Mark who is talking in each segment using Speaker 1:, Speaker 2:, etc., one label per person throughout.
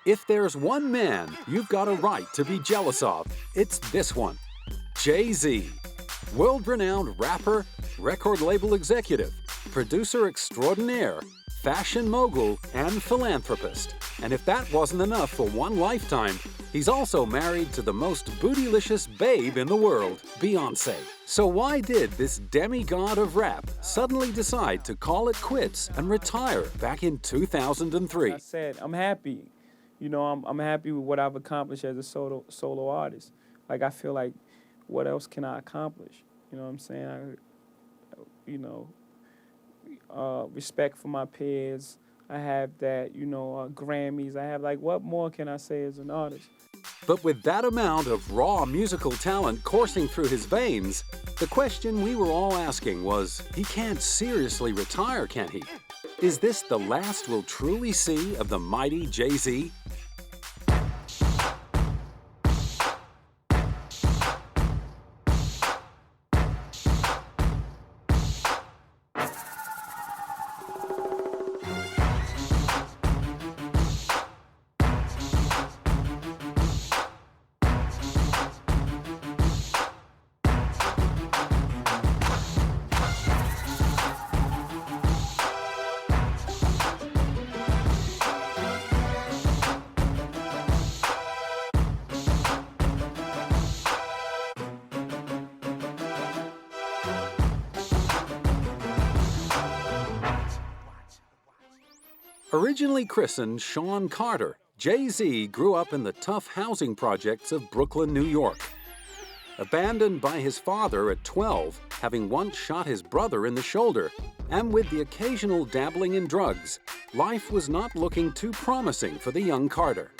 Speaker 1: If there's one man you've got a right to be jealous of, it's this one, Jay-Z. World-renowned rapper, record label executive, producer extraordinaire, fashion mogul, and philanthropist. And if that wasn't enough for one lifetime, he's also married to the most bootylicious babe in the world, Beyoncé. So why did this demigod of rap suddenly decide to call it quits and retire back in 2003?
Speaker 2: I said, I'm happy. You know, I'm happy with what I've accomplished as a solo artist. Like, I feel like, what else can I accomplish? You know what I'm saying? Respect for my peers. I have that, Grammys. I have, like, what more can I say as an artist?
Speaker 1: But with that amount of raw musical talent coursing through his veins, the question we were all asking was, he can't seriously retire, can he? Is this the last we'll truly see of the mighty Jay-Z? Originally christened Shawn Carter, Jay-Z grew up in the tough housing projects of Brooklyn, New York. Abandoned by his father at 12, having once shot his brother in the shoulder, and with the occasional dabbling in drugs, life was not looking too promising for the young Carter.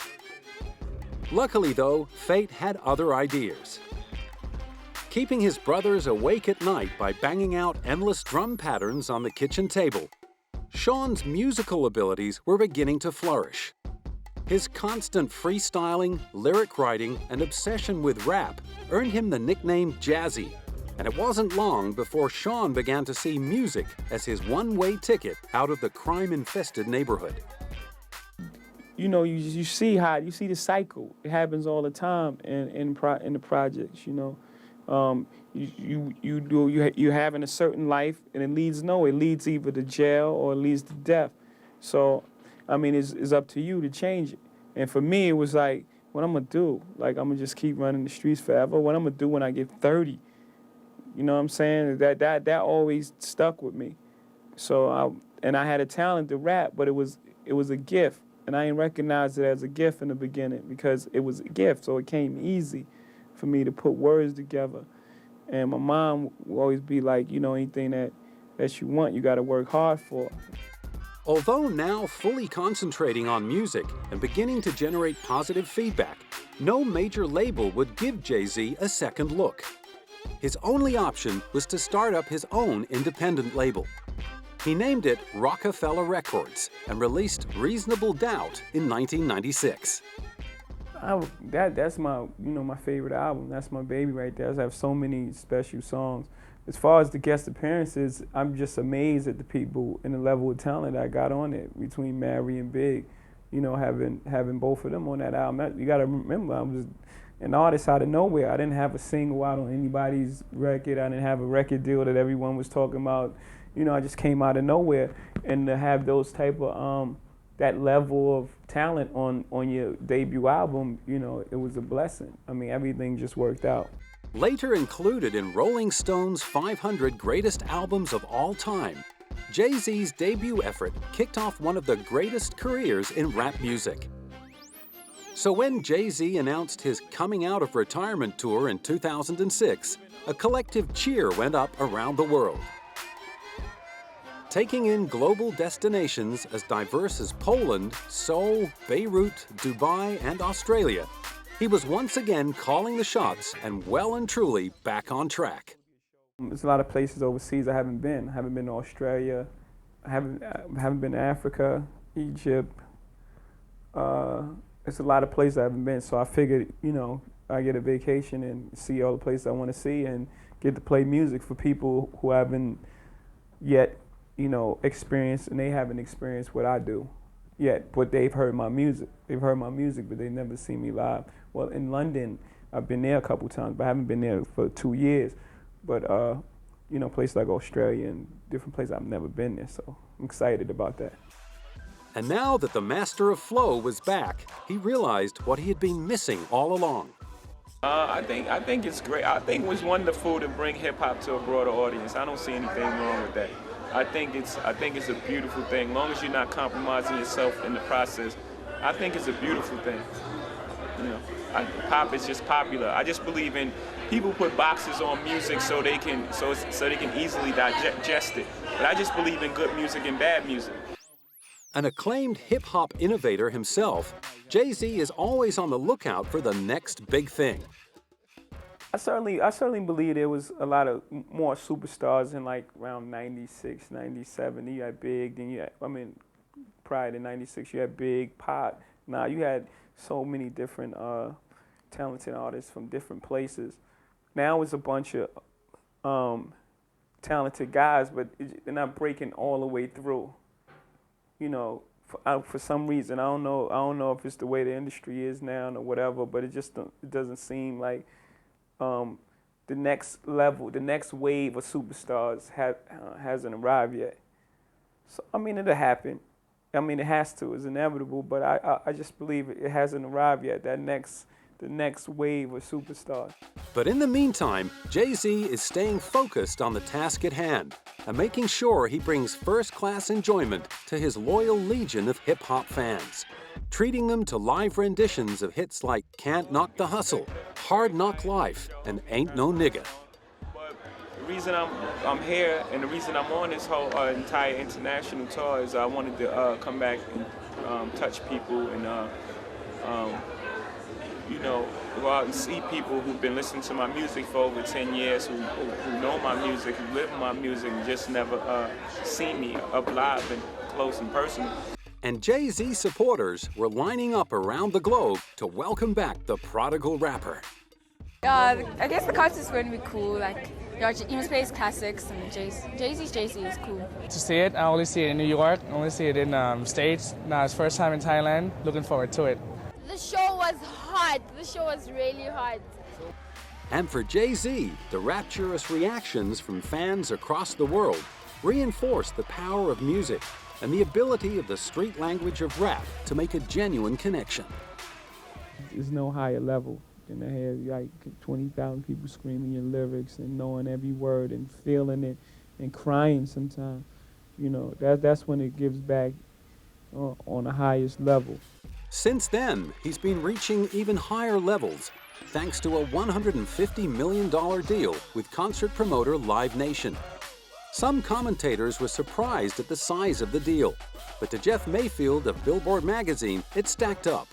Speaker 1: Luckily, though, fate had other ideas. Keeping his brothers awake at night by banging out endless drum patterns on the kitchen table, Shawn's musical abilities were beginning to flourish. His constant freestyling, lyric writing, and obsession with rap earned him the nickname Jazzy, and it wasn't long before Shawn began to see music as his one-way ticket out of the crime-infested neighborhood.
Speaker 2: You know, you see the cycle. It happens all the time in the projects, you know. You're having a certain life, and it leads either to jail or it leads to death. So, I mean, it's up to you to change it. And for me, it was like, what I'm gonna do? Like, I'm gonna just keep running the streets forever? What I'm gonna do when I get 30? You know what I'm saying? That always stuck with me. So, I had a talent to rap, but it was a gift, and I didn't recognize it as a gift in the beginning because it was a gift, so it came easy for me to put words together. And my mom would always be like, anything that you want, you got to work hard for.
Speaker 1: Although now fully concentrating on music and beginning to generate positive feedback, no major label would give Jay-Z a second look. His only option was to start up his own independent label. He named it Rocawear Records and released Reasonable Doubt in 1996.
Speaker 2: That's my my favorite album. That's my baby right there. I have so many special songs. As far as the guest appearances, I'm just amazed at the people and the level of talent I got on it between Mary and Big. Having both of them on that album. You got to remember, I was an artist out of nowhere. I didn't have a single out on anybody's record. I didn't have a record deal that everyone was talking about. I just came out of nowhere, and to have those type of that level of talent on your debut album, it was a blessing. I mean, everything just worked out.
Speaker 1: Later included in Rolling Stone's 500 Greatest Albums of All Time, Jay-Z's debut effort kicked off one of the greatest careers in rap music. So when Jay-Z announced his coming out of retirement tour in 2006, a collective cheer went up around the world. Taking in global destinations as diverse as Poland, Seoul, Beirut, Dubai, and Australia, he was once again calling the shots and well and truly back on track.
Speaker 2: There's a lot of places overseas I haven't been. I haven't been to Australia. I haven't been to Africa, Egypt. It's a lot of places I haven't been. So I figured, I get a vacation and see all the places I want to see and get to play music for people who haven't yet experienced, and they haven't experienced what I do. yet, but they've heard my music. They've heard my music, but they've never seen me live. Well, in London, I've been there a couple times, but I haven't been there for 2 years. But you know, places like Australia and different places, I've never been there, so I'm excited about that.
Speaker 1: And now that the master of flow was back, he realized what he had been missing all along.
Speaker 3: I think it's great. I think it was wonderful to bring hip hop to a broader audience. I don't see anything wrong with that. I think it's a beautiful thing. As long as you're not compromising yourself in the process, I think it's a beautiful thing. You know, pop is just popular. I just believe in people put boxes on music so they can easily digest it. But I just believe in good music and bad music.
Speaker 1: An acclaimed hip-hop innovator himself, Jay-Z is always on the lookout for the next big thing.
Speaker 2: I certainly believe there was a lot of more superstars in like around 96, 97. You had Big, then you had, prior to 96, you had Big, Pop. Now you had so many different talented artists from different places. Now it's a bunch of talented guys, but they're not breaking all the way through. You know, for some reason, I don't know if it's the way the industry is now or whatever, but it doesn't seem like the next level, the next wave of superstars hasn't arrived yet. So I mean, it'll happen. I mean, it has to. It's inevitable. But I just believe it hasn't arrived yet. The next wave of superstars.
Speaker 1: But in the meantime, Jay-Z is staying focused on the task at hand and making sure he brings first-class enjoyment to his loyal legion of hip-hop fans, treating them to live renditions of hits like Can't Knock the Hustle, Hard Knock Life, and Ain't No Nigga.
Speaker 3: The reason I'm here and the reason I'm on this whole entire international tour is I wanted to come back and touch people and you know, go out and see people who've been listening to my music for over 10 years, who know my music, who live my music, and just never seen me up live and close and personal.
Speaker 1: And Jay-Z supporters were lining up around the globe to welcome back the prodigal rapper.
Speaker 4: I guess the concert is going to be cool. Like, he must play his classics, and Jay-Z's Jay-Z is cool.
Speaker 5: To see it, I only see it in New York, I only see it in States. Now it's first time in Thailand, looking forward to it.
Speaker 6: The show was hot. The show was really hot.
Speaker 1: And for Jay-Z, the rapturous reactions from fans across the world reinforced the power of music and the ability of the street language of rap to make a genuine connection.
Speaker 2: There's no higher level than to have like 20,000 people screaming your lyrics and knowing every word and feeling it and crying sometimes. You know, that's when it gives back on the highest level.
Speaker 1: Since then, he's been reaching even higher levels thanks to a $150 million deal with concert promoter Live Nation. Some commentators were surprised at the size of the deal, but to Jeff Mayfield of Billboard magazine, it stacked up.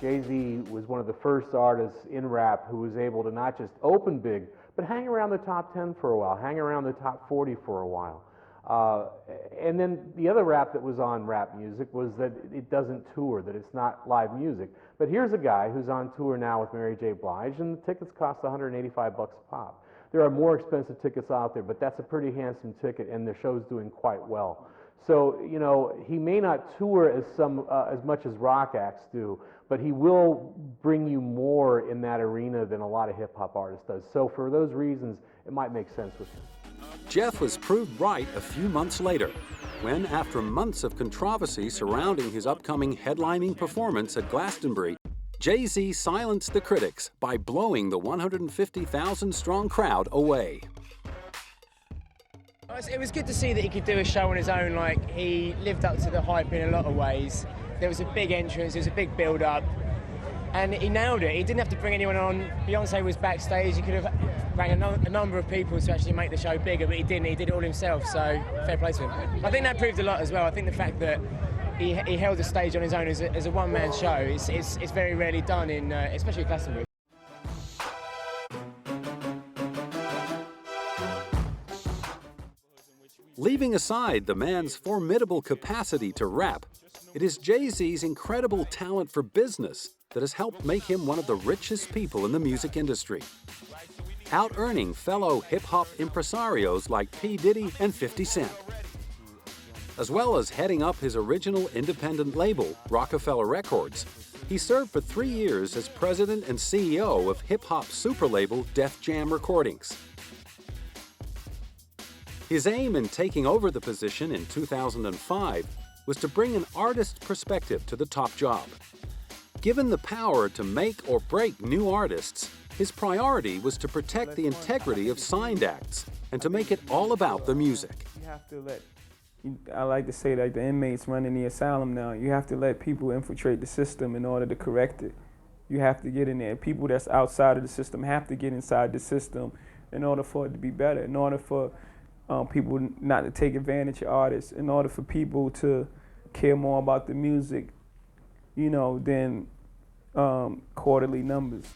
Speaker 7: Jay-Z was one of the first artists in rap who was able to not just open big, but hang around the top 10 for a while, hang around the top 40 for a while. And then the other rap that was on rap music was that it doesn't tour, that it's not live music. But here's a guy who's on tour now with Mary J. Blige, and the tickets cost $185 a pop. There are more expensive tickets out there, but that's a pretty handsome ticket, and the show's doing quite well. So, you know, he may not tour as much as rock acts do, but he will bring you more in that arena than a lot of hip-hop artists does. So for those reasons, it might make sense with him.
Speaker 1: Jeff was proved right a few months later, when, after months of controversy surrounding his upcoming headlining performance at Glastonbury, Jay-Z silenced the critics by blowing the 150,000-strong crowd away.
Speaker 5: It was good to see that he could do a show on his own. Like, he lived up to the hype in a lot of ways. There was a big entrance, there was a big build-up, and he nailed it. He didn't have to bring anyone on. Beyonce was backstage. He could have rang a number of people to actually make the show bigger, but he didn't. He did it all himself, so fair play to him. I think that proved a lot as well. I think the fact that he held the stage on his own as a one-man show, it's very rarely done, in especially Glastonbury.
Speaker 1: Leaving aside the man's formidable capacity to rap, it is Jay-Z's incredible talent for business that has helped make him one of the richest people in the music industry, out-earning fellow hip-hop impresarios like P. Diddy and 50 Cent. As well as heading up his original independent label, Rocawear Records, he served for 3 years as president and CEO of hip-hop super label Def Jam Recordings. His aim in taking over the position in 2005 was to bring an artist's perspective to the top job. Given the power to make or break new artists, his priority was to protect the integrity of signed acts and to make it all about the music.
Speaker 2: You have to let, I like to say that the inmates running the asylum now, you have to let people infiltrate the system in order to correct it. You have to get in there. People that's outside of the system have to get inside the system in order for it to be better, in order for people not to take advantage of artists, in order for people to care more about the music, you know, than quarterly numbers.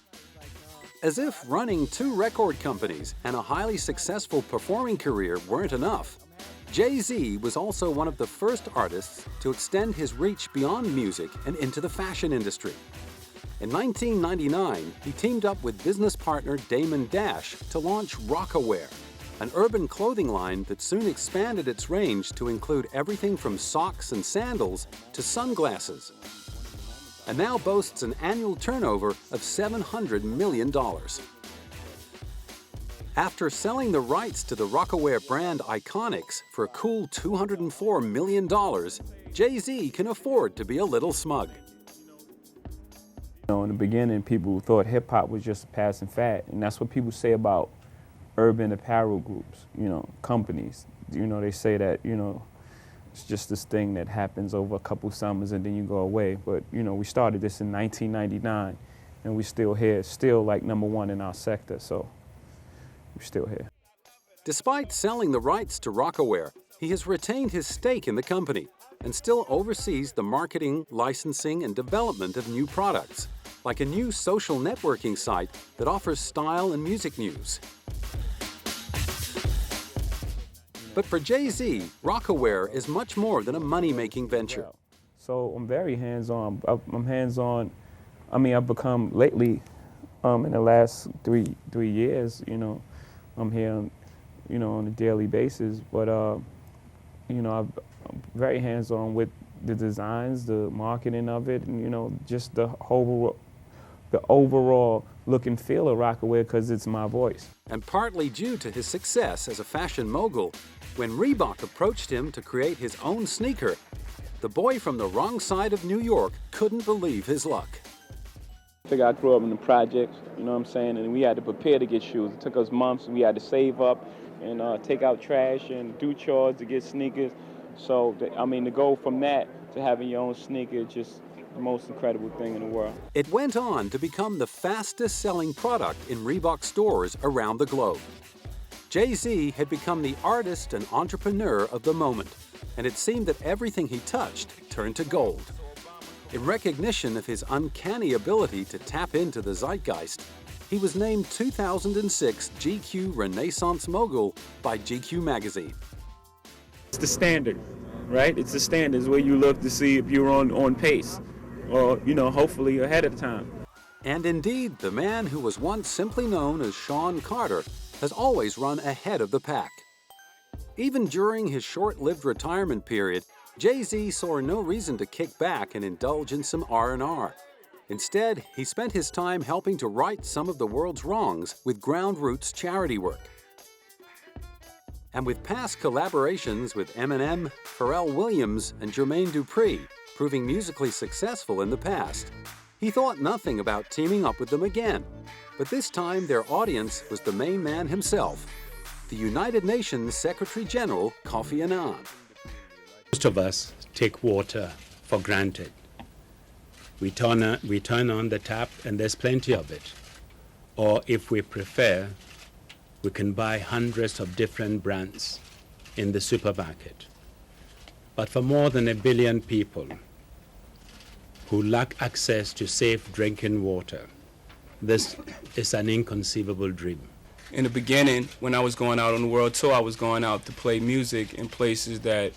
Speaker 1: As if running 2 record companies and a highly successful performing career weren't enough, Jay-Z was also one of the first artists to extend his reach beyond music and into the fashion industry. In 1999, he teamed up with business partner Damon Dash to launch Rocawear, an urban clothing line that soon expanded its range to include everything from socks and sandals to sunglasses, and now boasts an annual turnover of $700 million. After selling the rights to the Rocawear brand Iconics for a cool $204 million, Jay-Z can afford to be a little smug.
Speaker 2: You know, in the beginning, people thought hip-hop was just a passing fad, and that's what people say about urban apparel groups, you know, companies. You know, they say that, you know, it's just this thing that happens over a couple summers and then you go away. But, you know, we started this in 1999 and we're still here, still like #1 in our sector, so we're still here.
Speaker 1: Despite selling the rights to Rocawear, he has retained his stake in the company and still oversees the marketing, licensing, and development of new products, like a new social networking site that offers style and music news. But for Jay-Z, Rocawear is much more than a money-making venture.
Speaker 2: So I'm very hands-on. I'm hands-on. I mean, I've become lately, in the last three years, you know, I'm here, you know, on a daily basis. But, you know, I'm very hands-on with the designs, the marketing of it, and, you know, just the overall look and feel of Rocawear because it's my voice.
Speaker 1: And partly due to his success as a fashion mogul, when Reebok approached him to create his own sneaker, the boy from the wrong side of New York couldn't believe his luck.
Speaker 3: I think I grew up in the projects, you know what I'm saying, and we had to prepare to get shoes. It took us months. We had to save up and take out trash and do chores to get sneakers. So, I mean, to go from that to having your own sneaker is just the most incredible thing in the world.
Speaker 1: It went on to become the fastest-selling product in Reebok stores around the globe. Jay-Z had become the artist and entrepreneur of the moment, and it seemed that everything he touched turned to gold. In recognition of his uncanny ability to tap into the zeitgeist, he was named 2006 GQ Renaissance Mogul by GQ magazine.
Speaker 3: It's the standard, right? It's the standards where you look to see if you're on pace or, you know, hopefully ahead of time.
Speaker 1: And indeed, the man who was once simply known as Shawn Carter has always run ahead of the pack. Even during his short-lived retirement period, Jay-Z saw no reason to kick back and indulge in some R&R. Instead, he spent his time helping to right some of the world's wrongs with Ground Roots charity work. And with past collaborations with Eminem, Pharrell Williams, and Jermaine Dupri proving musically successful in the past, he thought nothing about teaming up with them again. But this time, their audience was the main man himself, the United Nations Secretary General Kofi Annan.
Speaker 8: Most of us take water for granted. We turn on the tap and there's plenty of it. Or if we prefer, we can buy hundreds of different brands in the supermarket. But for more than 1 billion people who lack access to safe drinking water, this is an inconceivable dream.
Speaker 3: In the beginning, when I was going out on the world tour, I was going out to play music in places that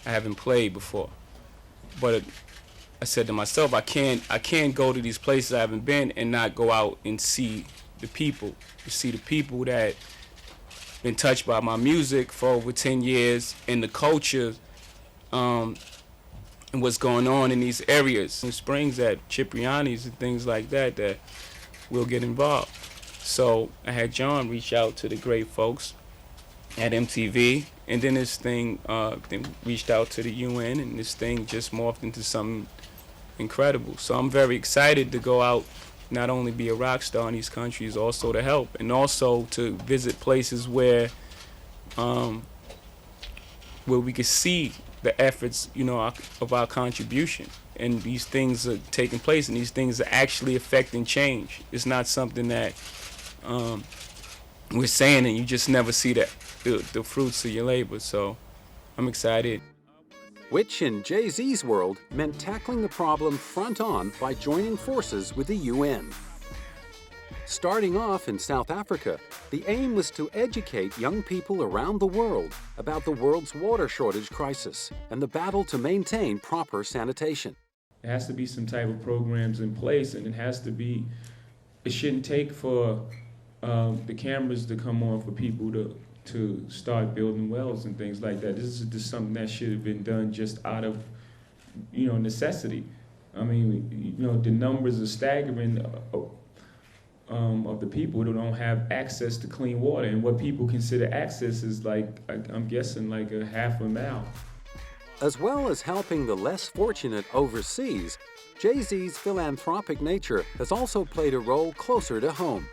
Speaker 3: I haven't played before. But I said to myself, I can't go to these places I haven't been and not go out and see the people. You see the people that been touched by my music for over 10 years and the culture and what's going on in these areas. And springs at Cipriani's and things like that that we'll get involved. So I had John reach out to the great folks at MTV, and then this thing then reached out to the UN, and this thing just morphed into something incredible. So I'm very excited to go out, not only be a rock star in these countries, also to help, and also to visit places where we could see the efforts, of our contribution. And these things are taking place, and these things are actually affecting change. It's not something that we're saying and you just never see the fruits of your labor. So I'm excited.
Speaker 1: Which in Jay-Z's world meant tackling the problem front on by joining forces with the UN. Starting off in South Africa, the aim was to educate young people around the world about the world's water shortage crisis and the battle to maintain proper sanitation.
Speaker 3: There has to be some type of programs in place, and it shouldn't take for the cameras to come on for people to start building wells and things like that. This is just something that should have been done just out of, necessity. I mean, the numbers are staggering of the people who don't have access to clean water. And what people consider access is I'm guessing like a half a mile.
Speaker 1: As well as helping the less fortunate overseas, Jay-Z's philanthropic nature has also played a role closer to home.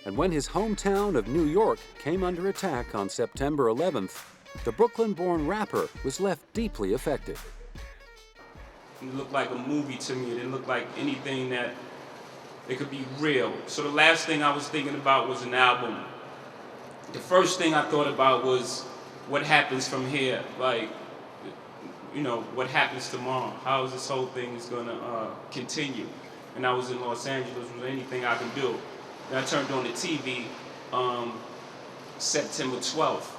Speaker 1: And when his hometown of New York came under attack on September 11th, the Brooklyn-born rapper was left deeply affected.
Speaker 3: It looked like a movie to me. It didn't look like anything that it could be real. So the last thing I was thinking about was an album. The first thing I thought about was what happens from here. What happens tomorrow? How is this whole thing is going to continue? And I was in Los Angeles. Was there anything I can do? And I turned on the TV September 12th,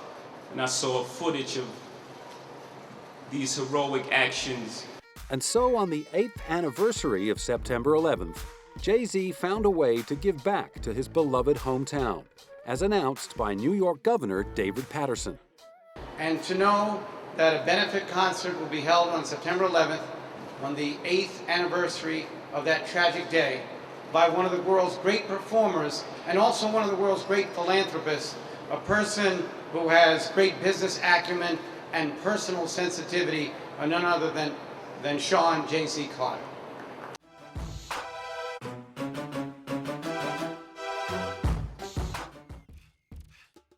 Speaker 3: and I saw footage of these heroic actions.
Speaker 1: And so on the 8th anniversary of September 11th, Jay-Z found a way to give back to his beloved hometown, as announced by New York Governor David Paterson.
Speaker 9: And to know that a benefit concert will be held on September 11th, on the 8th anniversary of that tragic day, by one of the world's great performers and also one of the world's great philanthropists, a person who has great business acumen and personal sensitivity, none other than Shawn J.C. Carter.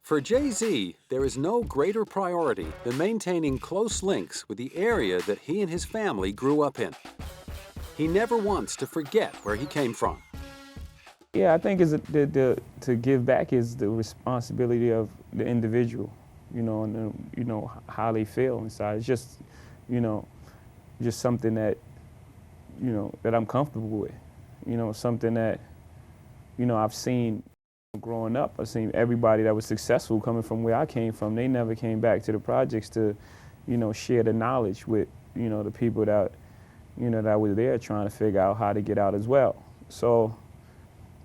Speaker 1: For Jay-Z, there is no greater priority than maintaining close links with the area that he and his family grew up in. He never wants to forget where he came from.
Speaker 2: Yeah, I think to give back is the responsibility of the individual, and how they feel inside. It's just, just something that, that I'm comfortable with. Something that, I've seen growing up. I've seen everybody that was successful coming from where I came from. They never came back to the projects to, share the knowledge with, the people that, that were there trying to figure out how to get out as well. So,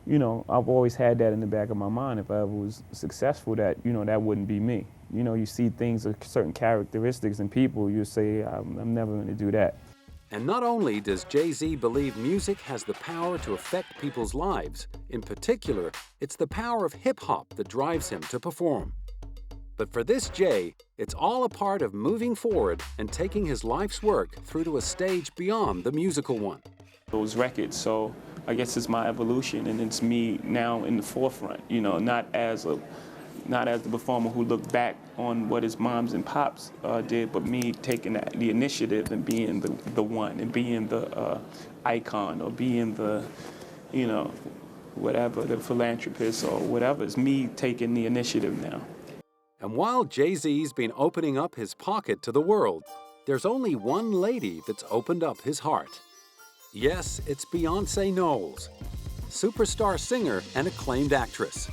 Speaker 2: I've always had that in the back of my mind. If I ever was successful, that, that wouldn't be me. You see things of certain characteristics in people, you say, I'm never going to do that.
Speaker 1: And not only does Jay-Z believe music has the power to affect people's lives, in particular, it's the power of hip-hop that drives him to perform. But for this Jay, it's all a part of moving forward and taking his life's work through to a stage beyond the musical one.
Speaker 3: Those records, so I guess it's my evolution, and it's me now in the forefront, not as the performer who looked back on what his moms and pops did, but me taking the initiative and being the one, and being the icon, or being the, whatever, the philanthropist or whatever. It's me taking the initiative now.
Speaker 1: And while Jay-Z's been opening up his pocket to the world, there's only one lady that's opened up his heart. Yes, it's Beyonce Knowles, superstar singer and acclaimed actress.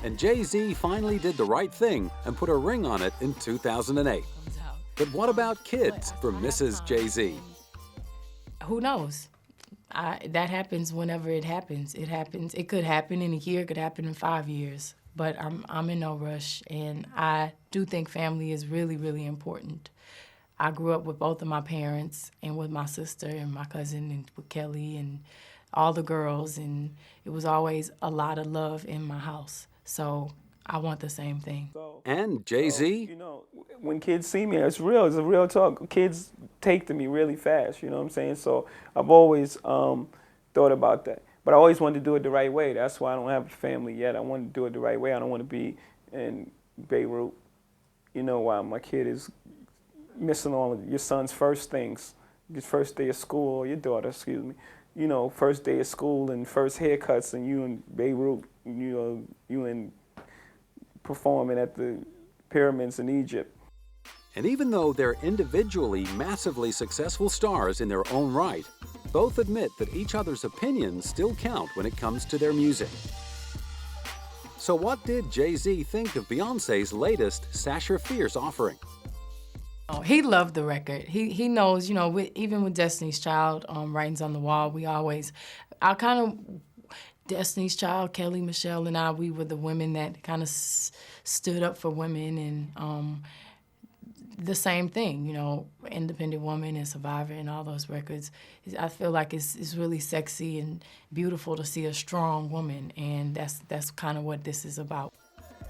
Speaker 1: And Jay-Z finally did the right thing and put a ring on it in 2008. But what about kids for Mrs. Jay-Z?
Speaker 10: Who knows? That happens whenever it happens. It happens. It could happen in a year, it could happen in 5 years. but I'm in no rush, and I do think family is really, really important. I grew up with both of my parents and with my sister and my cousin and with Kelly and all the girls, and it was always a lot of love in my house. So I want the same thing.
Speaker 1: And Jay-Z?
Speaker 2: You know, when kids see me, it's real. It's a real talk. Kids take to me really fast, you know what I'm saying? So I've always thought about that. But I always wanted to do it the right way. That's why I don't have a family yet. I want to do it the right way. I don't want to be in Beirut, you know, while my kid is missing all of your son's first things, your first day of school, or your daughter, excuse me, you know, first day of school and first haircuts, and you in Beirut, you know, you in performing at the pyramids in Egypt.
Speaker 1: And even though they're individually massively successful stars in their own right, both admit that each other's opinions still count when it comes to their music. So what did Jay-Z think of Beyoncé's latest Sasha Fierce offering?
Speaker 10: Oh, he loved the record. He knows, you know, even with Destiny's Child, Writings on the Wall, Destiny's Child, Kelly, Michelle, and I, we were the women that kind of stood up for women, and the same thing, you know, Independent Woman and Survivor and all those records. I feel like it's really sexy and beautiful to see a strong woman, and that's kind of what this is about.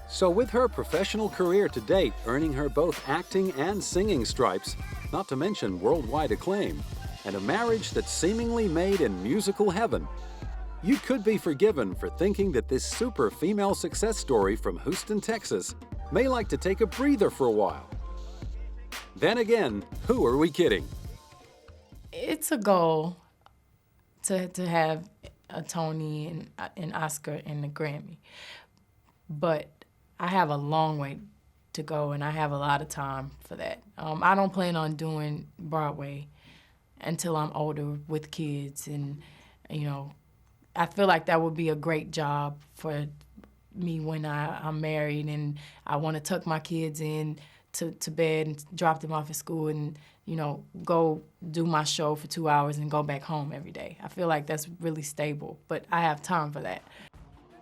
Speaker 1: So with her professional career to date earning her both acting and singing stripes, not to mention worldwide acclaim, and a marriage that's seemingly made in musical heaven, you could be forgiven for thinking that this super female success story from Houston, Texas may like to take a breather for a while. Then again, who are we kidding?
Speaker 10: It's a goal to have a Tony and an Oscar and a Grammy, but I have a long way to go, and I have a lot of time for that. I don't plan on doing Broadway until I'm older with kids, and, you know, I feel like that would be a great job for me when I'm married and I want to tuck my kids in to bed and drop them off at school and, you know, go do my show for 2 hours and go back home every day. I feel like that's really stable, but I have time for that.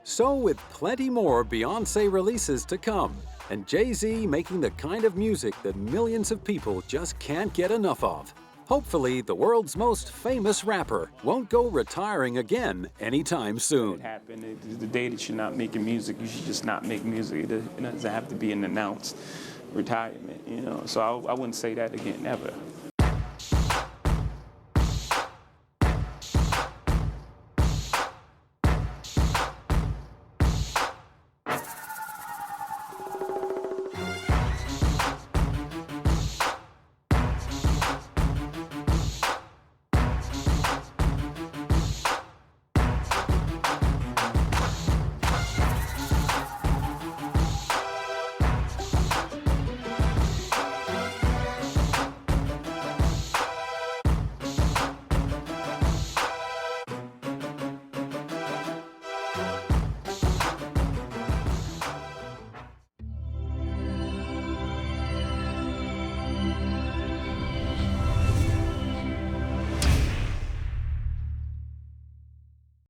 Speaker 1: So with plenty more Beyoncé releases to come, and Jay-Z making the kind of music that millions of people just can't get enough of, hopefully the world's most famous rapper won't go retiring again anytime soon.
Speaker 3: It happened. The day that you're not making music, you should just not make music. It doesn't have to be an announced retirement, you know. So I wouldn't say that again, ever.